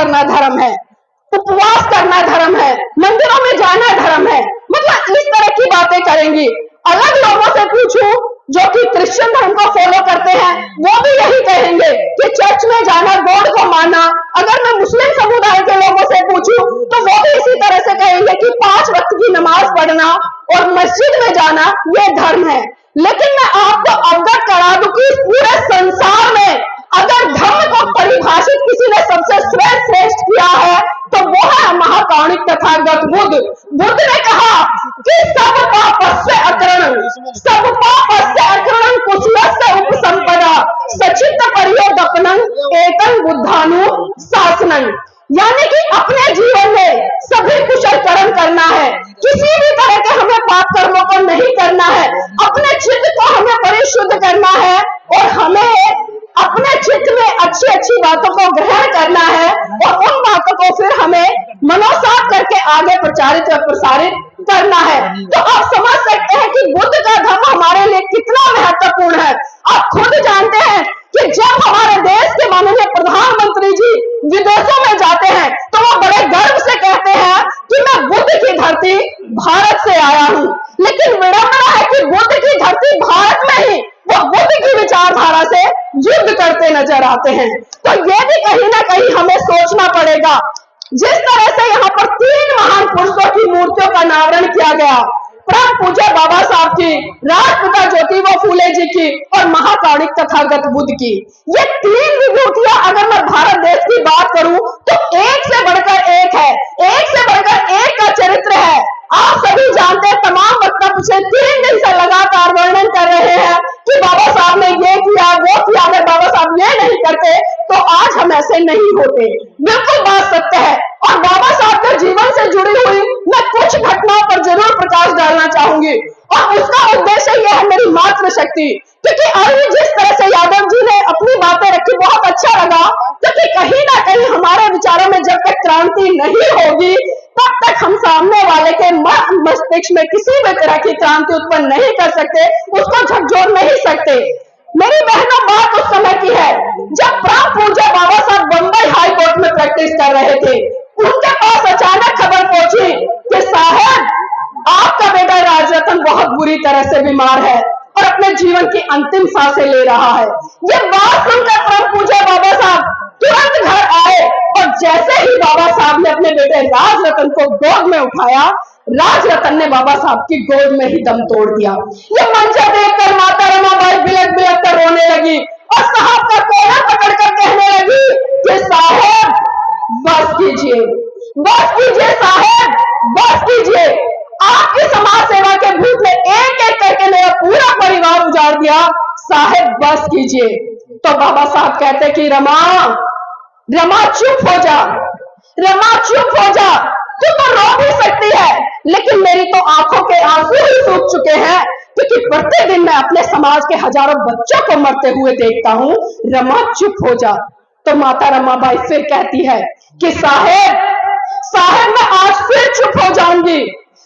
करना धर्म है, उपवास करना धर्म है, मंदिरों में जाना धर्म है, मतलब इस तरह की बातें करेंगी। अलग लोगों से पूछूं जो कि क्रिश्चियन धर्म को फॉलो करते हैं, वो भी यही कहेंगे कि चर्च में जाना, गॉड को मानना। अगर मैं मुस्लिम समुदाय के लोगों से पूछूं तो वो भी इसी तरह से कहेंगे कि 5 वक्त की नमाज पढ़ना और मस्जिद में जाना ये धर्म है। लेकिन मैं आपको अवगत करा दूं कि पूरे संसार में अगर धर्म को परिभाषित किसी ने सबसे श्रेष्ठ किया है तो वो है महाकारुणिक तथागत बुद्ध। बुद्ध ने कहा कि सब पापस्य अकरणं कुशलस्य उपसंपदा सचित्त परियोदपनं एतं बुद्धानु शासनं। यानी कि अपने जीवन में सभी कुशल कर्म करना है, किसी भी तरह के हमें पाप कर्मों को नहीं करना है, अपने चित्त को हमें परिशुद्ध करना है और हमें अपने चित्त में अच्छी अच्छी बातों को ग्रहण करना है और उन बातों को फिर हमें मनोसात करके आगे प्रचारित और प्रसारित करना है। तो आप समझ सकते हैं कि बुद्ध का धर्म हमारे लिए कितना महत्वपूर्ण है। आप खुद जानते हैं कि जब हमारे देश के माननीय प्रधानमंत्री जी विदेशों में जाते हैं तो वो बड़े गर्व से कहते हैं कि मैं बुद्ध की धरती भारत से आया हूं। लेकिन विडंबना है कि बुद्ध की धरती भारत में ही वो बुद्ध की विचारधारा से युद्ध करते नजर आते हैं। तो ये भी कहीं ना कहीं हमें सोचना पड़ेगा। जिस तरह से यहाँ पर 3 महान पुरुषों की मूर्तियों का अनावरण किया गया, परम पूज्य बाबा साहब की, राष्ट्रपिता ज्योतिबा फूले जी की और महाकारुणिक तथागत बुद्ध की, ये 3 विभूतियां अगर मैं भारत देश की बात करूं तो एक से बढ़कर एक है, एक से बढ़कर एक का चरित्र है। आप सभी जानते हैं, तमाम वक्ता पिछले 3 दिन से लगातार वर्णन कर रहे हैं कि बाबा साहब ने ये किया वो किया। अगर बाबा साहब ये नहीं करते तो आज हम ऐसे नहीं होते। बिल्कुल बात सत्य है। और बाबा साहब के जीवन से जुड़ी हुई मैं कुछ घटनाओं पर जरूर प्रकाश डालना चाहूंगी और उसका उद्देश्य यह है मेरी मातृ शक्ति। क्योंकि अभी जिस तरह से यादव जी ने अपनी बातें रखी बहुत अच्छा लगा, क्योंकि कहीं ना कहीं हमारे विचारों में जब तक क्रांति नहीं होगी तब तक हम सामने वाले के मस्तिष्क में किसी भी तरह की क्रांति उत्पन्न नहीं कर सकते, उसको झकझोर नहीं सकते। मेरी बहनों, बात उस समय की है जब परम पूज्य बाबा साहब बंबई हाई कोर्ट में प्रैक्टिस कर रहे थे। उनके पास अचानक खबर पहुंची कि साहब, आपका बेटा राजरतन बहुत बुरी तरह से बीमार है और अपने जीवन की अंतिम सांसें ले रहा है। ये बात सुनकर परम पूज्य बाबा साहब तुरंत घर आए और जैसे ही बाबा साहब ने अपने बेटे राजरतन को गोद में उठाया, राजरतन ने बाबा साहब की गोद में ही दम तोड़ दिया। ये मंजर देखकर माता रमाबाई बिलख बिलख कर रोने लगी और साहब का कोना पकड़कर कहने लगी कि साहब बस कीजिए, बस कीजिए साहब, बस कीजिए। आपकी समाज सेवा के भूत ने एक एक करके मेरा पूरा परिवार उजाड़ दिया, साहब बस कीजिए। तो बाबा साहब कहते कि रमा, रमा चुप हो जा, रमा चुप हो जा, तू तो रो भी सकती है लेकिन मेरी तो आंखों के आंसू ही सूख चुके हैं, क्योंकि प्रतिदिन मैं अपने समाज के हजारों बच्चों को मरते हुए देखता हूं। रमा चुप हो जा। तो माता रमाबाई फिर कहती है कि साहेब, साहेब मैं आज फिर चुप हो जाऊंगी,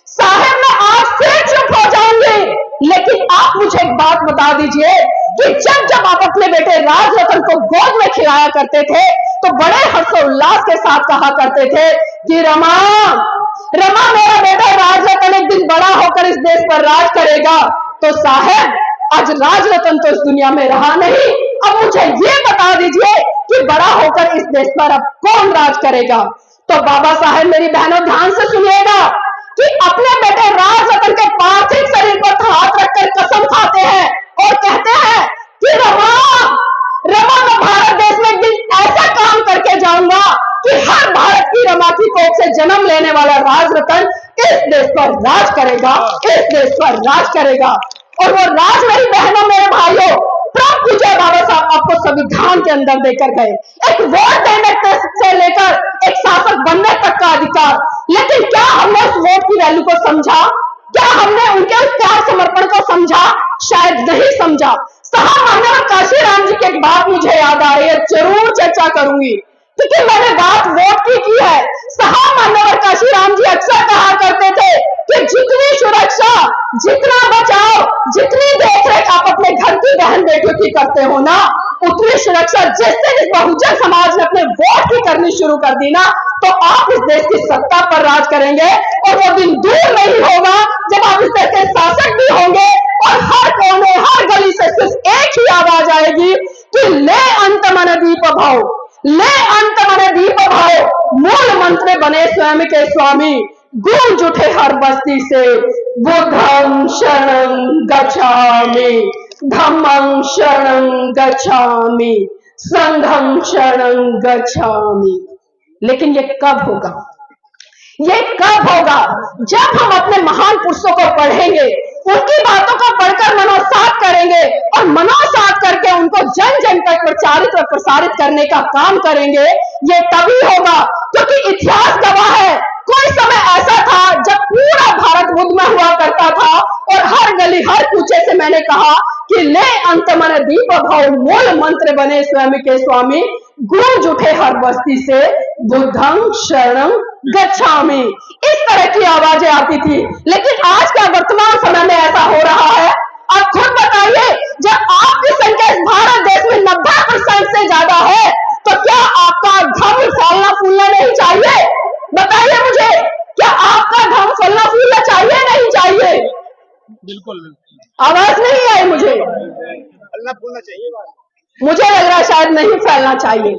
साहेब मैं आज फिर चुप हो जाऊंगी। लेकिन आप मुझे एक बात बता दीजिए कि जब जब आप अपने बेटे राजरतन को गोद में खिलाया करते थे तो बड़े हर्षोल्लास के साथ कहा करते थे कि रमा, रमा मेरा बेटा राजरतन एक दिन बड़ा होकर इस देश पर राज करेगा। तो साहब आज राजरतन तो इस दुनिया में रहा नहीं, अब मुझे ये बता दीजिए कि बड़ा होकर इस देश पर अब कौन राज करेगा। तो बाबा साहब मेरी बहनों ध्यान से सुनिएगा कि अपने बेटे राजरतन के पार्थिव शरीर पर हाथ रखकर कसम खाते हैं और कहते हैं कि रमा, रमा मैं भारत देश में एक दिन ऐसा काम करके जाऊंगा कि हर भारत की रमा की कोख से जन्म लेने वाला राजरतन इस देश पर राज करेगा, इस देश पर राज करेगा। और वो राज मेरी बहनों मेरे भाइयों परम पूज्य बाबा साहब आपको संविधान के अंदर देकर गए, एक वोट देने से लेकर एक शासक बनने तक का अधिकार। लेकिन क्या हमने उस वोट की वैल्यू को समझा? क्या हमने उनके उस त्याग समर्पण को समझा? शायद नहीं समझा। साहब मानव काशीराम जी की एक बात मुझे याद आ रही है, जरूर चर्चा करूंगी क्योंकि मैंने बात वोट की है। साहब मानव काशीराम जी अक्सर कहा करते थे कि जितनी सुरक्षा, जितना बचाव, जितनी देखरेख आप अपने घर की बहन बेटियों की करते हो ना, उतनी सुरक्षा जिस दिन इस बहुजन समाज ने अपने वोट की करनी शुरू कर दी ना, तो आप इस देश की सत्ता पर राज करेंगे। और वो दिन दूर नहीं होगा जब आप इस देश के शासक भी होंगे और हर कोने, हर गली से सिर्फ एक ही आवाज आएगी कि ले अंत मन दीप भाव, ले अंत मन दीप भाव, मूल मंत्र बने स्वयं के स्वामी, गूंज उठे हर बस्ती से बुद्धं शरणं गच्छामि, धम्मं शरणं गच्छामि, संघं शरणं गच्छामि। लेकिन ये कब होगा? ये कब होगा? जब हम अपने महान पुरुषों को पढ़ेंगे, उनकी बातों को पढ़कर मनोसात करेंगे और मनोसात करके उनको जन जन तक प्रचारित और प्रसारित करने का काम करेंगे। ये तभी होगा क्योंकि इतिहास गवाह है, कोई समय ऐसा था जब पूरा भारत बुद्ध में हुआ करता था और हर गली, हर कूचे से मैंने कहा कि ले अंत मन दीप भाव, मूल मंत्र बने स्वयं के स्वामी, गूंज उठे हर बस्ती से बुद्धं शरणं गच्छामि। इस तरह की आवाजें आती थी। लेकिन आज का वर्तमान समय में ऐसा हो रहा है। आप खुद बताइए, जब आपकी संख्या इस भारत देश में 90% से ज्यादा है, तो क्या आपका धर्म फैलना फूलना नहीं चाहिए? बताइए मुझे, क्या आपका धर्म फैलना फूलना चाहिए नहीं चाहिए? बिल्कुल। आवाज नहीं आई मुझे। फैलना फूलना चाहिए। मुझे लग रहा है शायद नहीं फैलना चाहिए,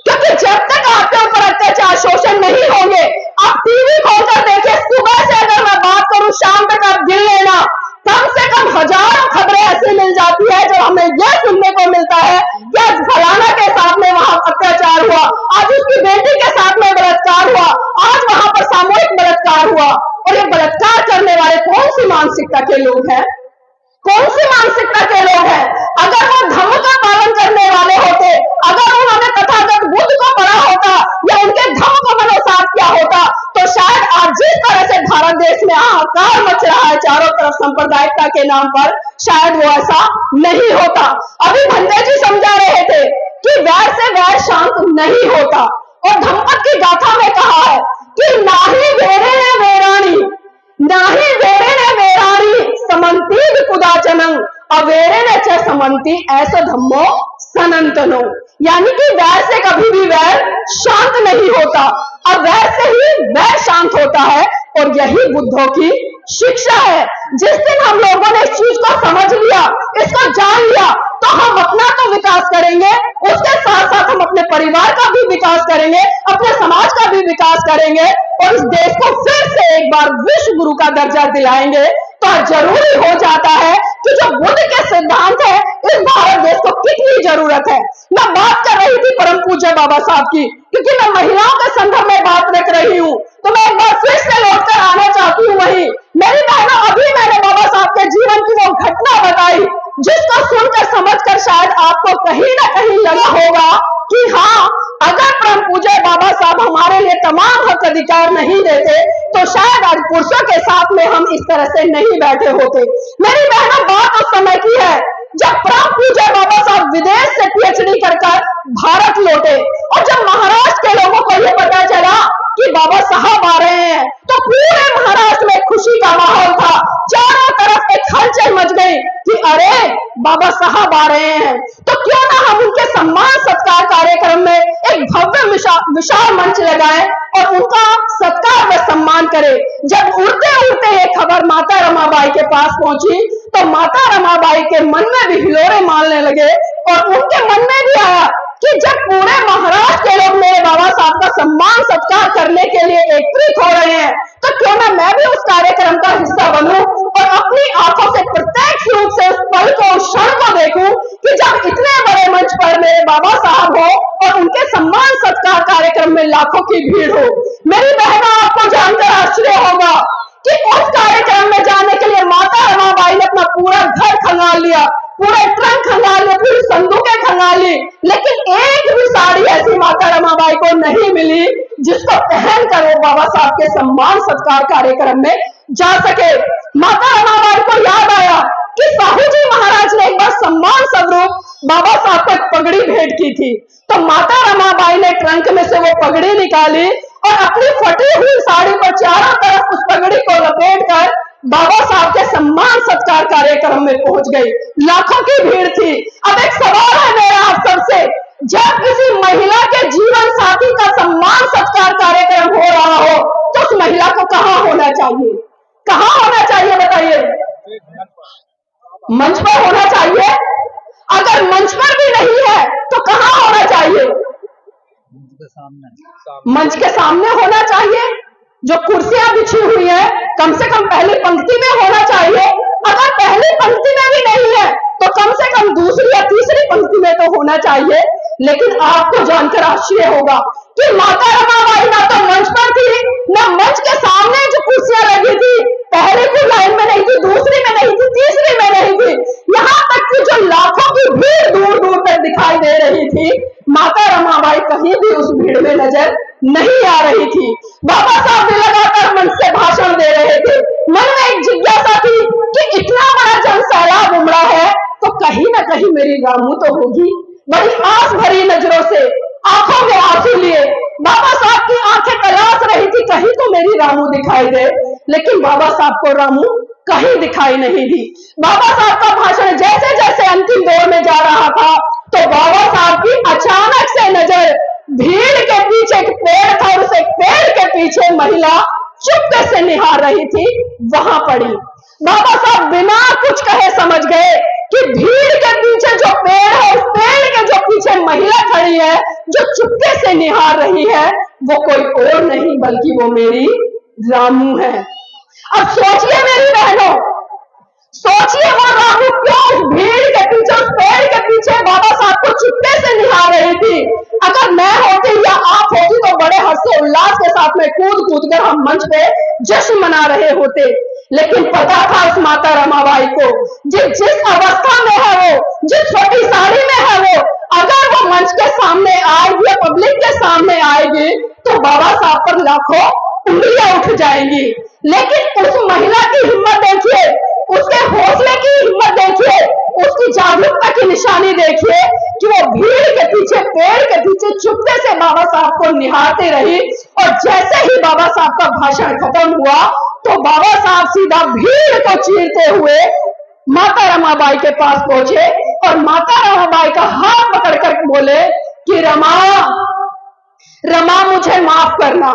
क्योंकि जब तक आपके ऊपर अत्याचार, शोषण नहीं होंगे, आप टीवी खोलकर देखिए, सुबह से अगर मैं बात करूं शाम तक आप गिन लेना, कम से कम हजारों खबरें ऐसी मिल जाती है जो हमें यह सुनने को मिलता है कि आज फलाना के साथ में वहां अत्याचार हुआ, आज उसकी बेटी के साथ में बलात्कार हुआ, आज वहां पर सामूहिक बलात्कार हुआ। और ये बलात्कार करने वाले कौन सी मानसिकता के लोग हैं? कौन सी मानसिकता के लोग हैं? अगर वो धर्म का पालन करने वाले होते, अगर उन्होंने तथागत बुद्ध को पढ़ा होता या उनके धर्म को मनोसात किया होता, तो शायद आज जिस तरह से भारत देश में हाहाकार मच रहा है चारों तरफ सांप्रदायिकता के नाम पर, शायद वो ऐसा नहीं होता। अभी भंते जी समझा रहे थे कि वैर से वैर शांत नहीं होता, और धम्मपद की गाथा में कहा है कि नाही वेरे ने वेराणी, नाही वेरे ने वेराणी समंती कुदाचनं अवेरे ने च समंती ऐसा धम्मो सनातनो। यानी कि वैर से कभी भी वैर शांत नहीं होता, अब वैर से ही वैर शांत होता है। और यही बुद्धों की शिक्षा है। जिस दिन हम लोगों ने इस चीज को समझ लिया, इसको जान लिया, तो हम अपना तो विकास करेंगे, उसके साथ साथ हम अपने परिवार का भी विकास करेंगे, अपने समाज का भी विकास करेंगे और इस देश को फिर से एक बार विश्व गुरु का दर्जा दिलाएंगे। तो जरूरी हो जाता है कि जो बुद्ध के सिद्धांत है, इस भारत देश को कितनी जरूरत है। मैं बात कर रही थी परम पूज्य बाबा साहब की, क्योंकि मैं महिलाओं के संदर्भ में बात रख रही हूँ, तो मैं एक बार फिर से लौटकर आना चाहती हूँ वही। मेरी बहनों, अभी मैंने बाबा साहब के जीवन की वो घटना बताई जिसको सुनकर समझकर शायद आपको कहीं ना कहीं लगा होगा कि हाँ, अगर परम पूज्य बाबा साहब हमारे लिए तमाम हक अधिकार नहीं देते, तो शायद आज पुरुषों के साथ में हम इस तरह से नहीं बैठे होते। मेरी बहनों, बात उस समय की है जब परम पूज्य बाबा साहब विदेश से पीएचडी कर भारत लौटे, और जब महाराष्ट्र के लोगों को यह पता चला कि बाबा साहब आ रहे हैं, तो पूरे महाराष्ट्र में खुशी का माहौल था। चारों तरफ एक हलचल मच गई कि अरे बाबा साहब आ रहे हैं, तो क्यों ना हम उनके सम्मान सत्कार कार्यक्रम में एक भव्य विशाल मंच लगाएं और उनका सत्कार व सम्मान करें। जब उड़ते उड़ते ये खबर माता रमाबाई के पास पहुंची, तो माता रमाबाई के मन में भी हिलोरे मारने लगे और उनके मन में भी आया कि जब पूरे महाराष्ट्र के लोग मेरे बाबा साहब का सम्मान सत्कार करने के लिए एकत्रित हो रहे हैं, तो क्यों ना मैं भी उस कार्यक्रम का हिस्सा बनूं और अपनी आंखों से प्रत्यक्ष रूप से उस पल को, उस क्षण को देखूं कि जब इतने बड़े मंच पर मेरे बाबा साहब हो और उनके सम्मान सत्कार कार्यक्रम में लाखों की भीड़ हो। मेरी बहनों, आपको जानकर आश्चर्य होगा कि उस कार्यक्रम में जाने के लिए माता रमाबाई ने अपना पूरा घर खंगाल लिया, पूरे ट्रंक खंगाल लिए, पूरी संदूकें खंगाल ली, लेकिन एक भी साड़ी ऐसी माता रमाबाई को नहीं मिली जिसको पहनकर वो बाबा साहब के सम्मान सत्कार कार्यक्रम में जा सके। माता रमाबाई को याद आया कि साहू जी महाराज ने एक बार सम्मान स्वरूप बाबा साहब को एक पगड़ी भेंट की थी, तो माता रमाबाई ने ट्रंक में से वो पगड़ी निकाली और अपनी फटी हुई साड़ी पर चारों तरफ उस पगड़ी को लपेटकर बाबा साहब के सम्मान सत्कार कार्यक्रम में पहुंच गई। लाखों की भीड़ थी। अब एक सवाल है मेरा आप सबसे, जब किसी महिला के जीवन साथी का सम्मान सत्कार कार्यक्रम हो रहा हो तो उस महिला को कहाँ होना चाहिए? कहाँ होना चाहिए बताइए? मंच पर होना चाहिए। अगर मंच पर भी नहीं है तो कहाँ होना चाहिए? मंच के सामने होना चाहिए। जो कुर्सियां बिछी हुई है कम से कम पहली पंक्ति में होना चाहिए। अगर पहली पंक्ति में भी नहीं है तो कम से कम दूसरी या तीसरी पंक्ति में तो होना चाहिए। लेकिन आपको जानकर आश्चर्य होगा कि माता रमाबाई ना तो मंच पर थी, ना मंच के सामने जो कुर्सियां लगी थी पहले की लाइन में नहीं थी, दूसरी में नहीं थी, तीसरी में नहीं थी। यहाँ तक कि जो लाखों की भीड़ दूर दूर तक दिखाई दे रही थी, माता रमाबाई कहीं भी उस भीड़ में नजर नहीं आ रही थी। बाबा साहब भी लगातार मंच से भाषण दे रहे थे। मन में एक जिज्ञासा थी कि इतना बड़ा जन सैलाब उमड़ा है तो कहीं ना कहीं मेरी रामू तो होगी। बड़ी आस भरी नजरों से आंखों में आंसू लिए बाबा साहब की आंखें तलाश रही थी कहीं तो मेरी रामू दिखाई दे। लेकिन बाबा साहब को रामू कहीं दिखाई नहीं दी। बाबा साहब का भाषण जैसे जैसे अंतिम दौर में जा रहा था तो बाबा साहब की अचानक से नजर भीड़ के पीछे एक पेड़ था, उस एक पेड़ के पीछे महिला चुपके से निहार रही थी, वहां पड़ी। बाबा साहब बिना कुछ कहे समझ गए कि भीड़ के पीछे जो पेड़ है, उस पेड़ के जो पीछे महिला खड़ी है, जो चुपके से निहार रही है, वो कोई और नहीं बल्कि वो मेरी रामू है। अब सोचिए मेरी बहनों, सोचिए वो रामू क्यों उस भीड़ के पीछे, उस पेड़ के पीछे बाबा साहब को चुपके से निहार रही थी। अगर मैं होती या आप होती तो बड़े हर्षोल्लास के साथ में कूद कूद कर हम मंच पे जश्न मना रहे होते। लेकिन पता था उस माता रमाबाई को जिस अवस्था में है वो, जिस छोटी साड़ी में है वो, अगर वो मंच के सामने आएगी या पब्लिक के सामने आएगी तो बाबा साहब पर लाखों उंगलियां उठ जाएंगी। लेकिन उस महिला की हिम्मत देखिए, उसके हौसले की हिम्मत देखिए, उसकी जागरूकता की निशानी देखिए कि वो भीड़ के पीछे, पेड़ के पीछे चुपके से बाबा साहब को निहारती रही। और जैसे ही बाबा साहब का भाषण खत्म हुआ तो बाबा साहब सीधा भीड़ को चीरते हुए माता रमाबाई के पास पहुंचे और माता रमाबाई का हाथ पकड़कर बोले कि रमा, रमा मुझे माफ करना,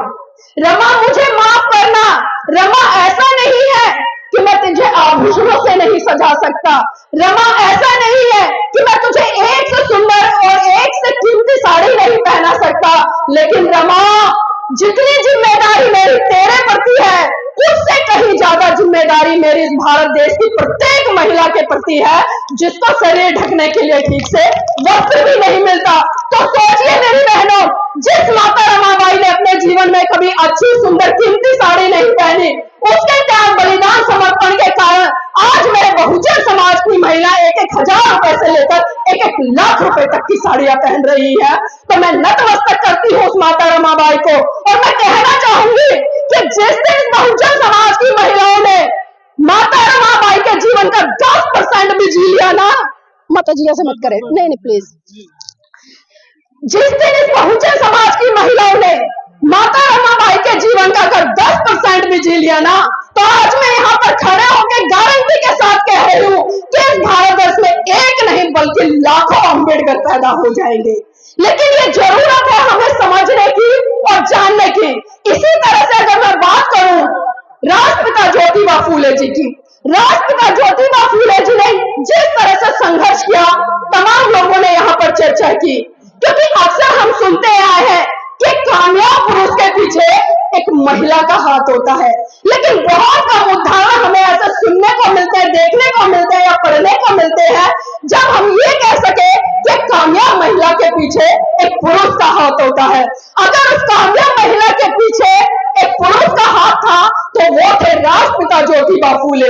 रमा मुझे माफ करना। रमा ऐसा नहीं है कि मैं तुझे आभूषणों से नहीं सजा सकता, रमा ऐसा नहीं है कि मैं तुझे एक से सुंदर और एक से कीमती साड़ी नहीं पहना सकता, लेकिन रमा जितनी जिम्मेदारी मेरी तेरे प्रति है उससे कहीं ज्यादा जिम्मेदारी मेरी इस भारत देश की प्रत्येक महिला के प्रति है जिसको शरीर ढकने के लिए ठीक से वस्त्र भी नहीं मिलता। तो सोचिए मेरी बहनों, जिस माता रमाबाई ने अपने जीवन में कभी अच्छी सुंदर कीमती साड़ी नहीं पहनी, उसके त्याग बलिदान समर्पण के कारण आज मेरे बहुजन समाज की महिला 1,000 रुपए से लेकर 1 लाख रुपए तक की साड़ियां पहन रही है। तो मैं नतमस्तक करती हूँ उस माता रमाबाई को और मैं कहना चाहूंगी कि जिस दिन बहुजन समाज की महिलाओं ने माता रमाबाई के जीवन का 10% भी जी लिया ना, माता जी ऐसे मत करें, नहीं नहीं प्लीज, जिस दिन इस बहुजन समाज की महिलाओं ने माता रमाबाई के जीवन का अगर 10% भी जी लिया ना, तो आज मैं यहाँ पर खड़े होकर गारंटी के साथ कह रही हूँ कि इस भारत देश में एक नहीं बल्कि लाखों अम्बेडकर पैदा हो जाएंगे। लेकिन ये जरूरत है हमें समझने की और जानने की। इसी तरह से अगर मैं बात करूं राष्ट्रपिता ज्योतिबा फूले जी की, राष्ट्रपिता ज्योतिबा फूले जी ने जिस तरह से संघर्ष किया तमाम लोगों ने यहाँ पर चर्चा की, क्योंकि अक्सर हम सुनते आए हैं कि कामयाब पुरुष के पीछे एक महिला का हाथ होता है, लेकिन बहुत कम उदाहरण हमें ऐसा सुनने को मिलते हैं, देखने को मिलते हैं या पढ़ने को मिलते हैं जब हम ये कह सके कि कामयाब महिला के पीछे एक पुरुष का हाथ होता है। अगर उस कामयाब महिला के पीछे एक पुरुष का हाथ था तो वो थे राष्ट्रपिता ज्योतिबा फूले।